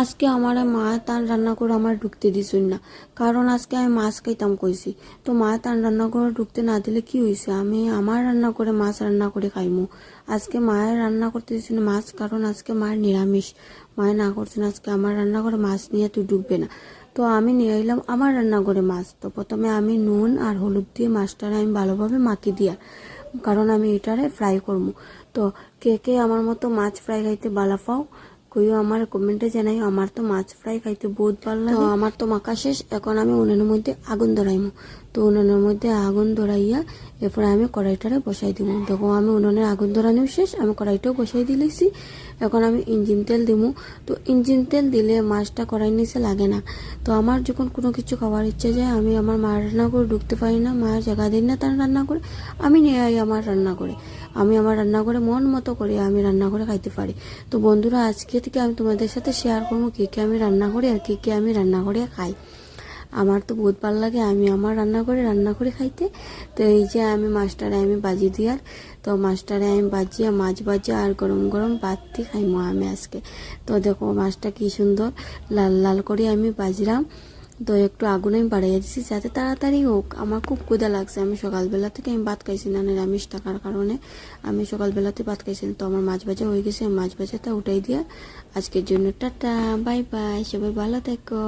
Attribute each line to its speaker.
Speaker 1: আজকে আমার মা তান রান্না করে আমার ঢুকতে দিছুন না, কারণ আজকে আমি মাছ খাইতাম কইছি। তো মা তান রান্না করে ঢুকতে না দিলে কি হয়েছে, আমি আমার রান্না করে মাছ রান্না করে খাইমু। আজকে মায়ের রান্না করতে দিছুন মাছ, কারণ আজকে মায়ের নিরামিষ। মায়ের না করছেন আজকে আমার রান্না করে মাছ নিয়ে তুই ঢুকবে না। তো আমি নিয়ে এলাম আমার রান্না করে মাছ। তো প্রথমে আমি নুন আর হলুদ দিয়ে মাছটারে আমি ভালোভাবে মাখিয়ে দিয়া, কারণ আমি এটারে ফ্রাই করবো। তো কে কে আমার মতো মাছ ফ্রাই খাইতে ভালো পাও কইও আমার কমেন্টে জানাই। আমার তো মাছ ফ্রাই খাইতে বহুত ভালো লাগে। তো আমার তো মাখা শেষ, এখন আমি উনুনের মধ্যে আগুন ধরাইমু। তো উনুনের মধ্যে আগুন ধরাইয়া এরপরে আমি কড়াইটারে বসাই দিব। দেখো আমি উনুনের আগুন ধরানো শেষ, আমি কড়াইটাও বসাই দিলেছি। এখন আমি ইঞ্জিন তেল দিমু। তো ইঞ্জিন তেল দিলে মাছটা কড়াই নিচে লাগে না। তো আমার যখন কোনো কিছু খাওয়ার ইচ্ছে যায়, আমি আমার মায়ের রান্না করে ঢুকতে পারি না, মায়ের জায়গা দিন না তার রান্না করে, আমি নিয়ে আই আমার রান্না করে। আমি আমার রান্না করে মন মতো করে আমি রান্না করে খাইতে পারি। তো বন্ধুরা, আজকে থেকে আমি তোমাদের সাথে শেয়ার করবো কী কী আমি রান্না করি আর কী কী আমি রান্না করে খাই। আমার তো বহুত ভালো লাগে আমি আমার রান্না করে খাইতে। তো এই যে আমি মাছটারে আমি বাজি দিয়ার, তো মাছটারে আমি বাজিয়া মাছ বাজিয়া আর গরম গরম ভাত দিয়ে খাইমো আমি আজকে। তো দেখো মাছটা কি সুন্দর লাল লাল করে আমি বাজলাম। তো একটু আগুন আমি বাড়াইয়া দিচ্ছি যাতে তাড়াতাড়ি হোক। আমার খুব ক্ষুধা লাগছে, আমি সকালবেলা থেকে আমি ভাত খাইছি না, নিরামিষ থাকার কারণে আমি সকালবেলাতে ভাত খাইছি না। তো আমার মাছ ভাজা হয়ে গেছে, মাছ ভাজাটা উঠাই দিয়া আজকের জন্য টাটা, বাই বাই, সবাই ভালো থেকো।